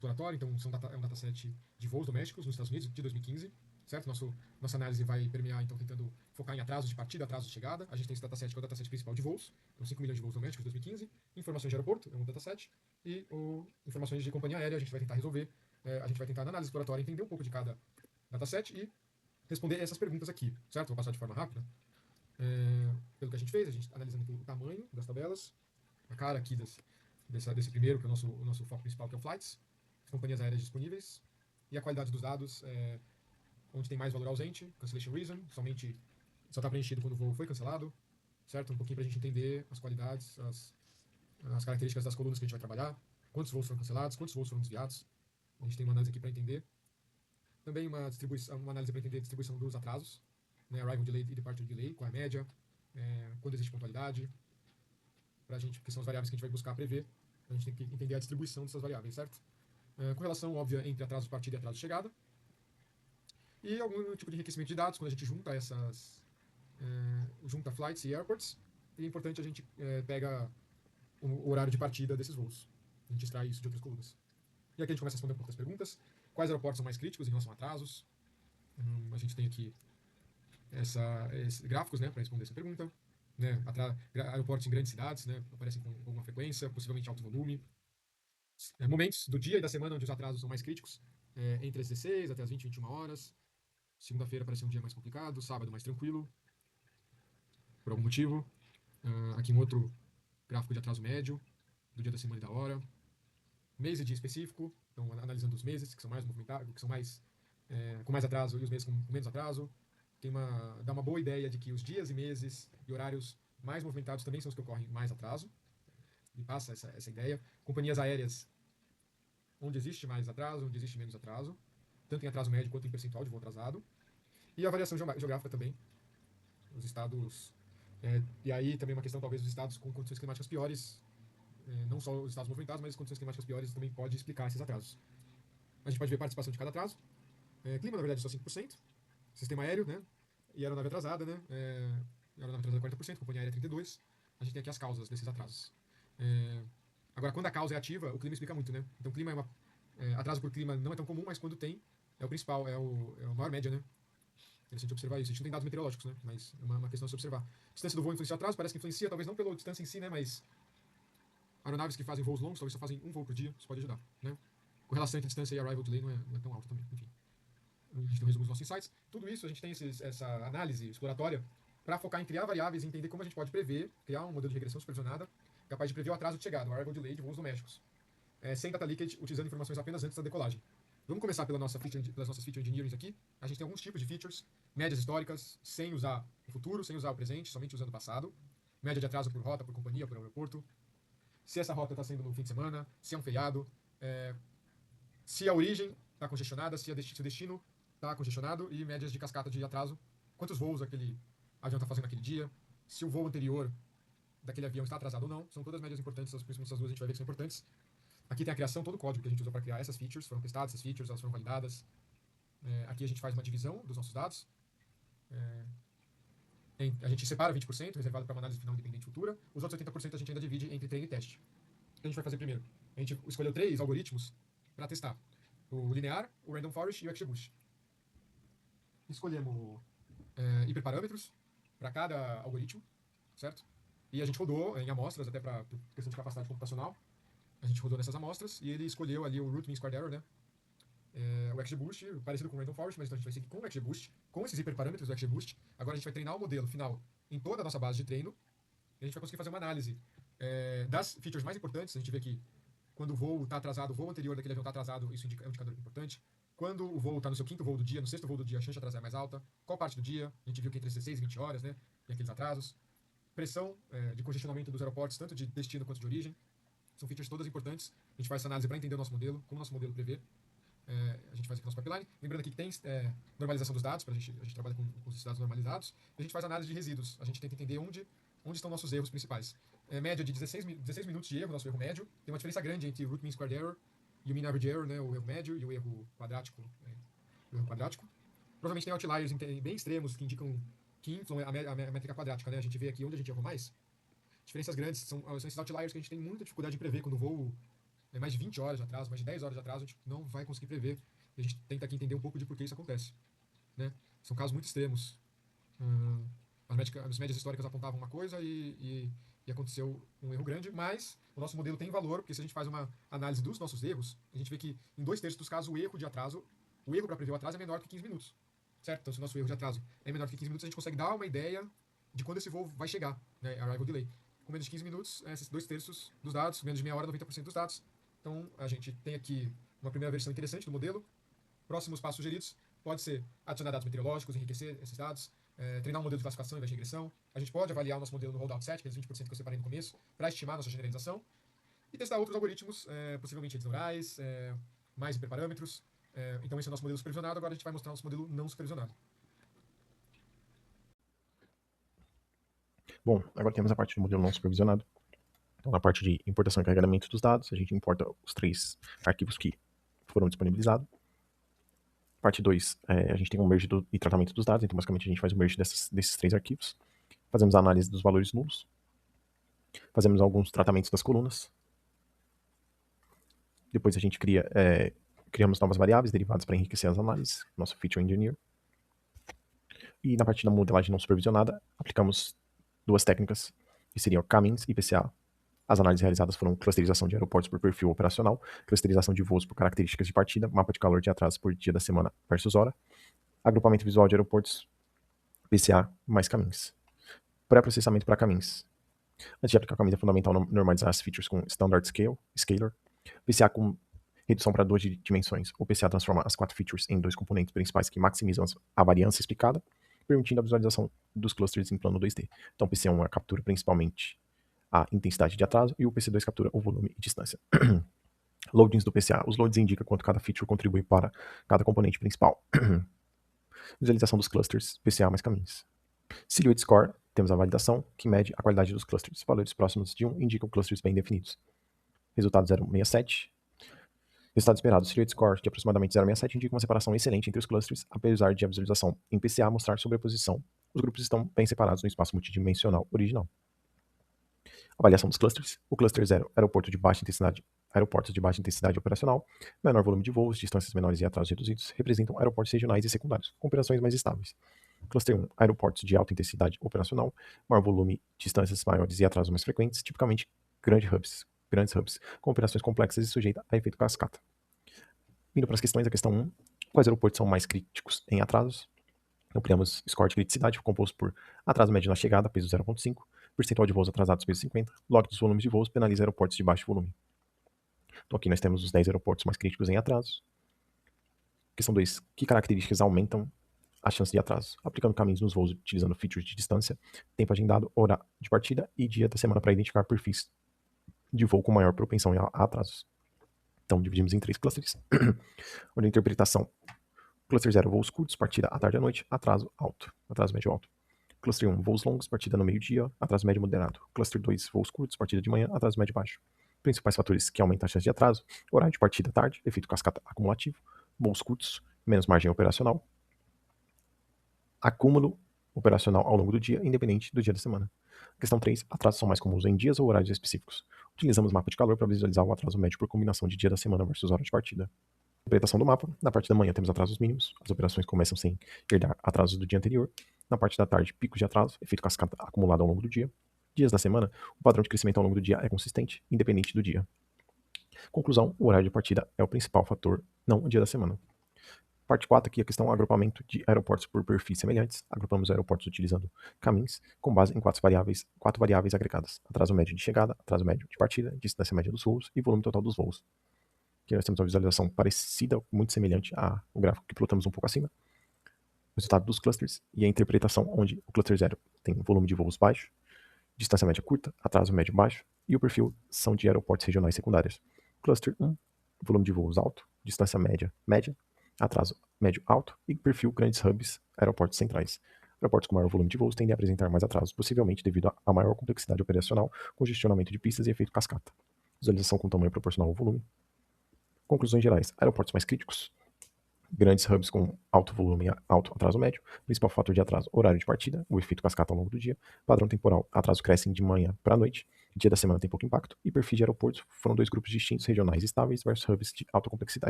exploratório, então é um dataset de voos domésticos nos Estados Unidos de 2015, certo? Nossa análise vai permear, então, tentando focar em atrasos de partida, atrasos de chegada. A gente tem esse dataset que é o dataset principal de voos, então 5 milhões de voos domésticos de 2015, informações de aeroporto, é um dataset, e informações de companhia aérea, a gente vai tentar resolver, a gente vai tentar na análise exploratória entender um pouco de cada dataset e responder essas perguntas aqui, certo? Vou passar de forma rápida. Pelo que a gente fez, a gente analisando aqui o tamanho das tabelas, a cara aqui desse primeiro, que é o nosso foco principal, que é o flights, as companhias aéreas disponíveis, e a qualidade dos dados, onde tem mais valor ausente, cancellation reason, somente só está preenchido quando o voo foi cancelado, certo? Um pouquinho para a gente entender as qualidades, as características das colunas que a gente vai trabalhar, quantos voos foram cancelados, quantos voos foram desviados. A gente tem uma análise aqui para entender. Também uma análise para entender a distribuição dos atrasos, né? Arrival delay e departure delay, qual é a média, quando existe pontualidade, para a gente, que são as variáveis que a gente vai buscar prever, a gente tem que entender a distribuição dessas variáveis, certo? Correlação óbvia entre atraso de partida e atraso de chegada, e algum tipo de enriquecimento de dados quando a gente junta junta flights e airports, e é importante a gente pega o horário de partida desses voos. A gente extrai isso de outras colunas. E aqui a gente começa a responder um pouco das perguntas. Quais aeroportos são mais críticos em relação a atrasos? A gente tem aqui esses gráficos, né, para responder essa pergunta. Né, aeroportos em grandes cidades, né, aparecem com alguma frequência, possivelmente alto volume. Momentos do dia e da semana onde os atrasos são mais críticos, entre as 16 até as 20, 21 horas. Segunda-feira parece um dia mais complicado, sábado mais tranquilo, por algum motivo. Aqui um outro gráfico de atraso médio, do dia da semana e da hora. Mês e dia específico, então analisando os meses que são mais movimentados, que são mais com mais atraso e os meses com menos atraso. Dá uma boa ideia de que os dias e meses e horários mais movimentados também são os que ocorrem mais atraso. E passa essa ideia. Companhias aéreas onde existe mais atraso, onde existe menos atraso, tanto em atraso médio quanto em percentual de voo atrasado. E a variação geográfica também, os estados. E aí também uma questão, talvez, os estados com condições climáticas piores, não só os estados movimentados, mas as condições climáticas piores também pode explicar esses atrasos. A gente pode ver a participação de cada atraso. Clima, na verdade, é só 5%. Sistema aéreo, né? E aeronave atrasada, né? Aeronave atrasada 40%, companhia aérea 32%. A gente tem aqui as causas desses atrasos. É, Agora, quando a causa é ativa, o clima explica muito, né? Então, clima atraso por clima não é tão comum, mas quando tem, é o principal, é a maior média, né? Interessante observar isso. A gente não tem dados meteorológicos, né? Mas é uma questão a se observar. Distância do voo influencia o atraso, parece que influencia, talvez não pela distância em si, né? Mas aeronaves que fazem voos longos, talvez só fazem um voo por dia, isso pode ajudar, né? Correlação entre distância e arrival delay não é tão alta também, enfim. A gente tem um resumo dos nossos insights. Tudo isso a gente tem essa análise exploratória para focar em criar variáveis e entender como a gente pode prever, criar um modelo de regressão supervisionada capaz de prever o atraso de chegada, o arrival delay de voos domésticos, sem data leakage, utilizando informações apenas antes da decolagem. Vamos começar pelas nossas feature engineering aqui. A gente tem alguns tipos de features, médias históricas, sem usar o futuro, sem usar o presente, somente usando o passado. Média de atraso por rota, por companhia, por aeroporto. Se essa rota está sendo no fim de semana, se é um feriado, se a origem está congestionada, se o destino está congestionado e médias de cascata de atraso. Quantos voos aquele avião está fazendo naquele dia, se o voo anterior daquele avião está atrasado ou não. São todas médias importantes, principalmente essas duas a gente vai ver que são importantes. Aqui tem a criação, todo o código que a gente usou para criar essas features, foram testadas essas features, elas foram validadas. Aqui a gente faz uma divisão dos nossos dados. A gente separa 20%, reservado para uma análise final independente futura. Os outros 80% a gente ainda divide entre treino e teste. O que a gente vai fazer primeiro? A gente escolheu 3 algoritmos para testar: o linear, o random forest e o XGBoost. Escolhemos hiperparâmetros para cada algoritmo, certo? E a gente rodou em amostras, até para questão de capacidade computacional. A gente rodou nessas amostras e ele escolheu ali o root mean squared error, né? O XGBoost, parecido com o random forest, mas então a gente vai seguir com o XGBoost, com esses hiperparâmetros do XGBoost. Agora a gente vai treinar o modelo final em toda a nossa base de treino e a gente vai conseguir fazer uma análise das features mais importantes. A gente vê que quando o voo está atrasado, o voo anterior daquele avião está atrasado, isso é um indicador importante. Quando o voo está no seu quinto voo do dia, no sexto voo do dia, a chance de atrasar é mais alta. Qual parte do dia? A gente viu que entre 16 e 20 horas, né? Tem aqueles atrasos. Pressão de congestionamento dos aeroportos, tanto de destino quanto de origem. São features todas importantes. A gente faz essa análise para entender o nosso modelo, como o nosso modelo prevê. A gente faz aqui o nosso pipeline. Lembrando aqui que tem normalização dos dados, a gente trabalha com os dados normalizados. E a gente faz análise de resíduos. A gente tenta entender onde estão nossos erros principais. Média de 16 minutos de erro, nosso erro médio. Tem uma diferença grande entre o root mean squared error e o mean average error, né, o erro médio, e o erro quadrático. O erro quadrático. Provavelmente tem outliers bem extremos que indicam que inflam a métrica quadrática. Né? A gente vê aqui onde a gente errou mais. Diferenças grandes são esses outliers que a gente tem muita dificuldade de prever quando o voo mais de 20 horas de atraso, mais de 10 horas de atraso, a gente não vai conseguir prever. E a gente tenta aqui entender um pouco de por que isso acontece. Né? São casos muito extremos. As médias históricas apontavam uma coisa e aconteceu um erro grande, mas o nosso modelo tem valor, porque se a gente faz uma análise dos nossos erros, a gente vê que em 2/3 dos casos o erro para prever o atraso é menor que 15 minutos. Certo? Então, se o nosso erro de atraso é menor que 15 minutos, a gente consegue dar uma ideia de quando esse voo vai chegar, né? Arrival delay. Com menos de 15 minutos, esses 2/3 dos dados, menos de meia hora, 90% dos dados. Então, a gente tem aqui uma primeira versão interessante do modelo. Próximos passos sugeridos pode ser adicionar dados meteorológicos, enriquecer esses dados, treinar um modelo de classificação em vez de regressão. A gente pode avaliar o nosso modelo no holdout set, aqueles 20% que eu separei no começo, para estimar nossa generalização. E testar outros algoritmos, possivelmente redes neurais, mais hiperparâmetros. Então esse é o nosso modelo supervisionado, agora a gente vai mostrar o nosso modelo não supervisionado. Bom, agora temos a parte do modelo não supervisionado. Então, na parte de importação e carregamento dos dados, a gente importa os 3 arquivos que foram disponibilizados. Parte 2, a gente tem um merge e tratamento dos dados, então basicamente a gente faz o merge desses 3 arquivos. Fazemos a análise dos valores nulos. Fazemos alguns tratamentos das colunas. Depois a gente criamos novas variáveis derivadas para enriquecer as análises, nosso Feature Engineer. E na parte da modelagem não supervisionada, aplicamos 2 técnicas, que seriam K-means e PCA. As análises realizadas foram clusterização de aeroportos por perfil operacional, clusterização de voos por características de partida, mapa de calor de atraso por dia da semana versus hora, agrupamento visual de aeroportos, PCA mais K-means. Pré-processamento para K-means. Antes de aplicar K-means é fundamental normalizar as features com Standard Scalar. PCA com redução para 2 dimensões. O PCA transforma as 4 features em 2 componentes principais que maximizam a variância explicada, permitindo a visualização dos clusters em plano 2D. Então, o PC1 captura principalmente a intensidade de atraso e o PC2 captura o volume e distância. Loadings do PCA. Os loads indicam quanto cada feature contribui para cada componente principal. Visualização dos clusters, PCA mais K-means. Silhouette Score, temos a validação, que mede a qualidade dos clusters. Valores próximos de 1 indicam clusters bem definidos. Resultado 0,67. Resultado esperado, Silhouette Score de aproximadamente 0,67 indica uma separação excelente entre os clusters, apesar de a visualização em PCA mostrar sobreposição. Os grupos estão bem separados no espaço multidimensional original. Avaliação dos clusters. O cluster 0, aeroportos de baixa intensidade operacional, menor volume de voos, distâncias menores e atrasos reduzidos, representam aeroportos regionais e secundários, com operações mais estáveis. Cluster 1, aeroportos de alta intensidade operacional, maior volume, distâncias maiores e atrasos mais frequentes, tipicamente grandes hubs, com operações complexas e sujeita a efeito cascata. Indo para as questões, a questão 1, quais aeroportos são mais críticos em atrasos? Então, criamos score de criticidade, composto por atraso médio na chegada, peso 0,5, percentual de voos atrasados, peso 50, log dos volumes de voos, penaliza aeroportos de baixo volume. Então, aqui nós temos os 10 aeroportos mais críticos em atrasos. Questão 2, que características aumentam a chance de atraso? Aplicando caminhos nos voos, utilizando features de distância, tempo agendado, hora de partida e dia da semana para identificar perfis de voo com maior propensão a atrasos. Então, dividimos em 3 clusters. Onde a interpretação: cluster 0, voos curtos, partida à tarde à noite, atraso médio alto. Cluster 1, voos longos, partida no meio-dia, atraso médio moderado. Cluster 2, voos curtos, partida de manhã, atraso médio baixo. Principais fatores que aumentam a chance de atraso: horário de partida tarde, efeito cascata acumulativo, voos curtos, menos margem operacional, acúmulo operacional ao longo do dia, independente do dia da semana. Questão 3, atrasos são mais comuns em dias ou horários específicos. Utilizamos mapa de calor para visualizar o atraso médio por combinação de dia da semana versus hora de partida. Interpretação do mapa: na parte da manhã temos atrasos mínimos, as operações começam sem herdar atrasos do dia anterior. Na parte da tarde, picos de atraso, efeito cascata acumulado ao longo do dia. Dias da semana, o padrão de crescimento ao longo do dia é consistente, independente do dia. Conclusão: o horário de partida é o principal fator, não o dia da semana. Parte 4 aqui, a questão agrupamento de aeroportos por perfis semelhantes. Agrupamos aeroportos utilizando caminhos com base em 4 variáveis agregadas: atraso médio de chegada, atraso médio de partida, distância média dos voos e volume total dos voos. Aqui nós temos uma visualização parecida, muito semelhante ao gráfico que plotamos um pouco acima. O resultado dos clusters e a interpretação, onde o cluster 0 tem volume de voos baixo, distância média curta, atraso médio baixo, e o perfil são de aeroportos regionais secundários. Cluster 1, volume de voos alto, distância média, atraso médio alto, e perfil grandes hubs, aeroportos centrais. Aeroportos com maior volume de voos tendem a apresentar mais atrasos, possivelmente devido à maior complexidade operacional, congestionamento de pistas e efeito cascata. Visualização com tamanho proporcional ao volume. Conclusões gerais: aeroportos mais críticos Grandes hubs com alto volume e alto atraso médio. Principal fator de atraso, horário de partida, o efeito cascata ao longo do dia. Padrão temporal, atraso crescem de manhã para a noite. Dia da semana tem pouco impacto. E perfis de aeroportos foram dois grupos distintos regionais estáveis versus hubs de alta complexidade.